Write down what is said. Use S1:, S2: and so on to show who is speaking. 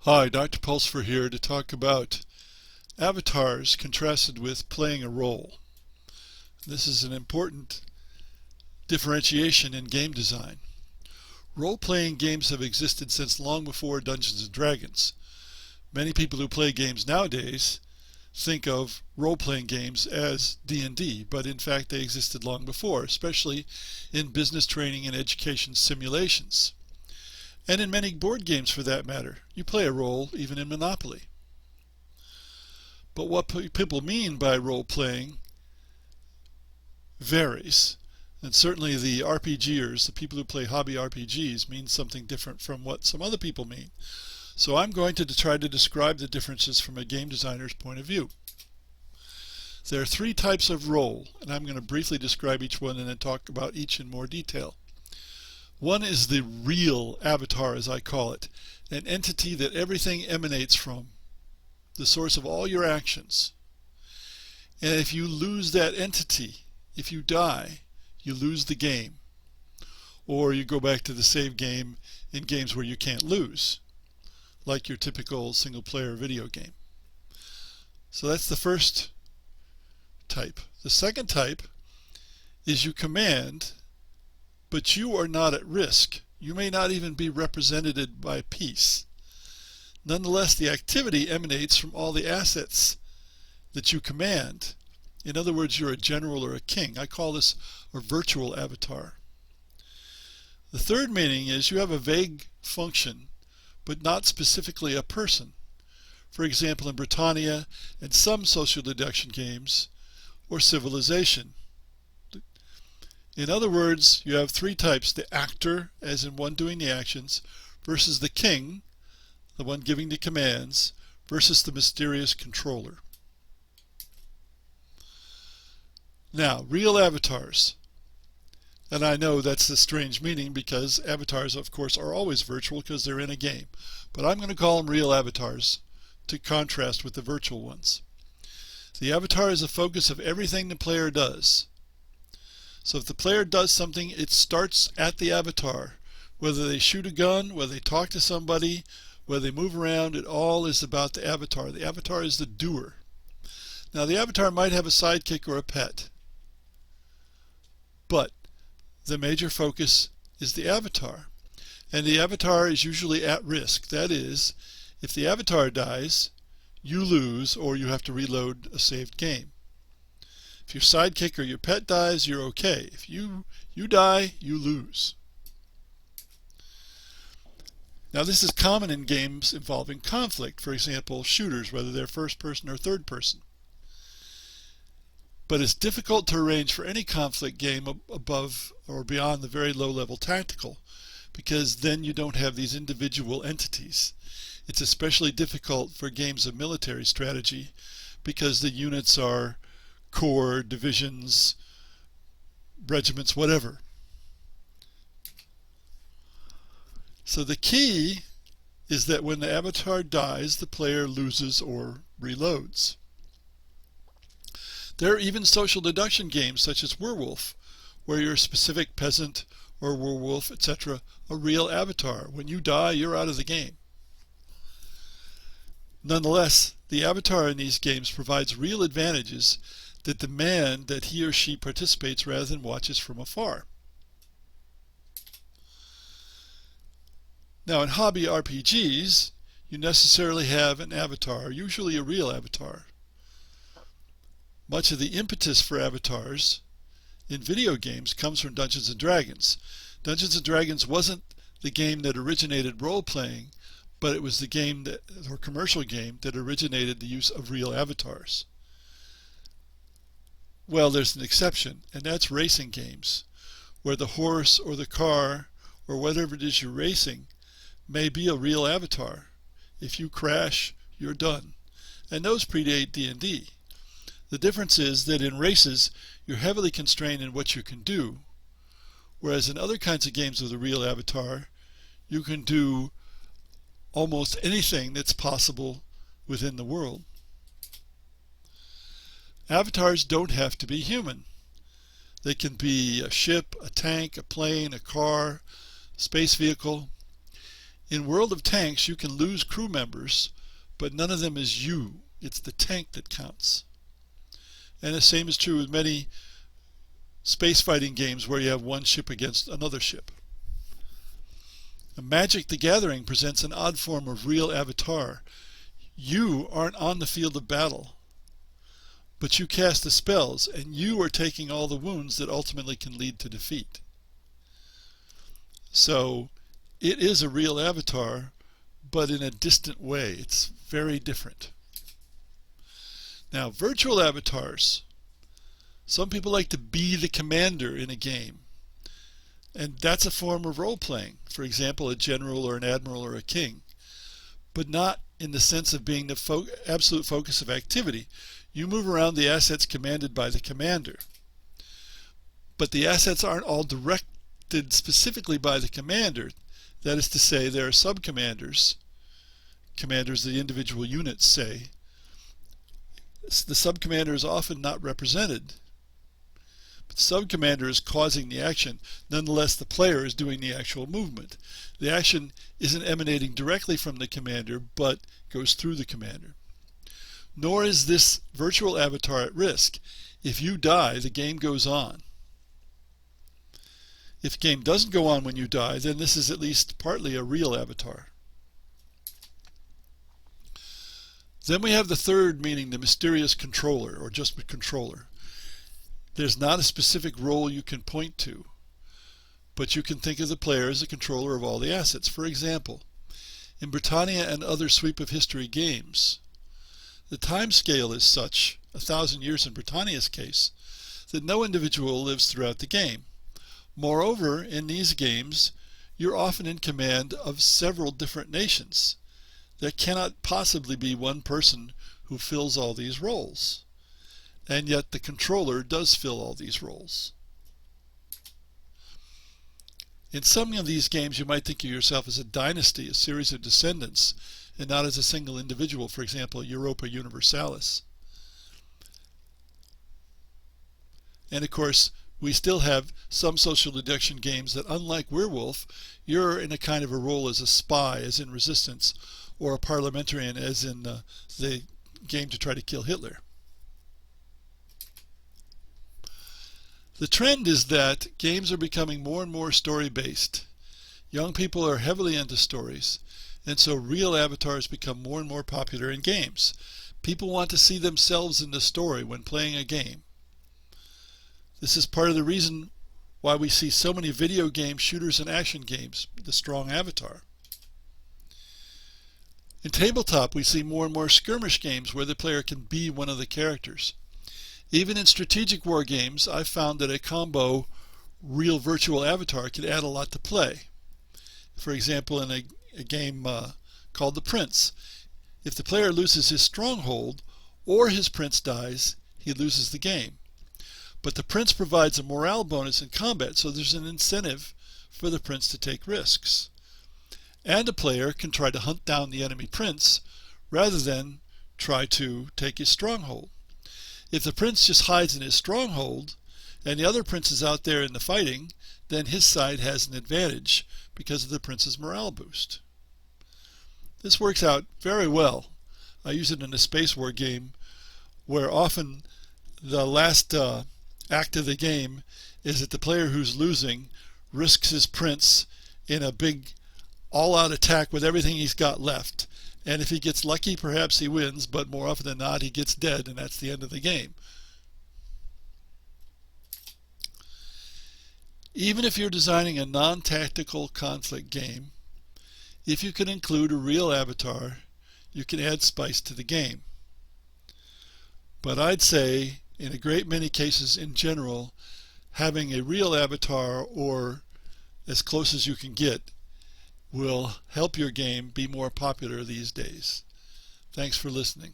S1: Hi, Dr. Pulsfer here to talk about avatars contrasted with playing a role. This is an important differentiation in game design. Role-playing games have existed since long before Dungeons & Dragons. Many people who play games nowadays think of role-playing games as D&D, but in fact they existed long before, especially in business training and education simulations. And in many board games for that matter. You play a role even in Monopoly. But what people mean by role-playing varies. And certainly the RPGers, the people who play hobby RPGs, mean something different from what some other people mean. So I'm going to try to describe the differences from a game designer's point of view. There are three types of role, and I'm going to briefly describe each one and then talk about each in more detail. One is the real avatar, as I call it, an entity that everything emanates from, the source of all your actions. And if you lose that entity, if you die, you lose the game. Or you go back to the save game in games where you can't lose, like your typical single-player video game. So that's the first type. The second type is you command, but you are not at risk. You may not even be represented by peace. Nonetheless, the activity emanates from all the assets that you command. In other words, you're a general or a king. I call this a virtual avatar. The third meaning is you have a vague function, but not specifically a person. For example, in Britannia and some social deduction games, or Civilization. In other words, you have three types: the actor, as in one doing the actions, versus the king, the one giving the commands, versus the mysterious controller. Now, real avatars. And I know that's a strange meaning because avatars, of course, are always virtual because they're in a game. But I'm going to call them real avatars to contrast with the virtual ones. The avatar is the focus of everything the player does. So if the player does something, it starts at the avatar. Whether they shoot a gun, whether they talk to somebody, whether they move around, it all is about the avatar. The avatar is the doer. Now the avatar might have a sidekick or a pet, but the major focus is the avatar. And the avatar is usually at risk. That is, if the avatar dies, you lose or you have to reload a saved game. If your sidekick or your pet dies, you're okay. If you die, you lose. Now this is common in games involving conflict. For example, shooters, whether they're first person or third person. But it's difficult to arrange for any conflict game above or beyond the very low-level tactical, because then you don't have these individual entities. It's especially difficult for games of military strategy because the units are corps, divisions, regiments, whatever. So the key is that when the avatar dies, the player loses or reloads. There are even social deduction games such as Werewolf, where you're a specific peasant or werewolf, etc., a real avatar. When you die, you're out of the game. Nonetheless, the avatar in these games provides real advantages that demand that he or she participates rather than watches from afar. Now in hobby RPGs, you necessarily have an avatar, usually a real avatar. Much of the impetus for avatars in video games comes from Dungeons & Dragons. Dungeons & Dragons wasn't the game that originated role-playing, but it was the game or commercial game that originated the use of real avatars. Well, there's an exception, and that's racing games, where the horse or the car or whatever it is you're racing may be a real avatar. If you crash, you're done. And those predate D&D. The difference is that in races, you're heavily constrained in what you can do, whereas in other kinds of games with a real avatar, you can do almost anything that's possible within the world. Avatars don't have to be human. They can be a ship, a tank, a plane, a car, space vehicle. In World of Tanks, you can lose crew members, but none of them is you. It's the tank that counts. And the same is true with many space fighting games where you have one ship against another ship. Magic the Gathering presents an odd form of real avatar. You aren't on the field of battle, but you cast the spells, and you are taking all the wounds that ultimately can lead to defeat. So it is a real avatar, but in a distant way. It's very different. Now, virtual avatars. Some people like to be the commander in a game, and that's a form of role-playing. For example, a general or an admiral or a king, but not in the sense of being the absolute focus of activity. You move around the assets commanded by the commander, but the assets aren't all directed specifically by the commander. That is to say, there are sub-commanders, commanders of the individual units, say. The sub-commander is often not represented. But the sub-commander is causing the action. Nonetheless, the player is doing the actual movement. The action isn't emanating directly from the commander, but goes through the commander. Nor is this virtual avatar at risk. If you die, the game goes on. If the game doesn't go on when you die, then this is at least partly a real avatar. Then we have the third meaning, the mysterious controller, or just a controller. There's not a specific role you can point to, but you can think of the player as a controller of all the assets. For example, in Britannia and other sweep of history games, the time scale is such, 1,000 years in Britannia's case, that no individual lives throughout the game. Moreover, in these games, you're often in command of several different nations. There cannot possibly be one person who fills all these roles. And yet the controller does fill all these roles. In some of these games, you might think of yourself as a dynasty, a series of descendants, and not as a single individual, for example, Europa Universalis. And of course, we still have some social deduction games that, unlike Werewolf, you're in a kind of a role as a spy, as in Resistance, or a parliamentarian, as in the game to try to kill Hitler. The trend is that games are becoming more and more story-based. Young people are heavily into stories, and so real avatars become more and more popular in games. People want to see themselves in the story when playing a game. This is part of the reason why we see so many video game shooters and action games, the strong avatar. In tabletop, we see more and more skirmish games where the player can be one of the characters. Even in strategic war games, I've found that a combo real virtual avatar can add a lot to play. For example, in a game called The Prince, if the player loses his stronghold or his prince dies, he loses the game. But the prince provides a morale bonus in combat, so there's an incentive for the prince to take risks. And a player can try to hunt down the enemy prince rather than try to take his stronghold. If the prince just hides in his stronghold and the other prince is out there in the fighting, then his side has an advantage because of the prince's morale boost. This works out very well. I use it in a space war game where often the last act of the game is that the player who's losing risks his prince in a big all-out attack with everything he's got left. And if he gets lucky, perhaps he wins, but more often than not, he gets dead, and that's the end of the game. Even if you're designing a non-tactical conflict game, if you can include a real avatar, you can add spice to the game. But I'd say, in a great many cases in general, having a real avatar, or as close as you can get, will help your game be more popular these days. Thanks for listening.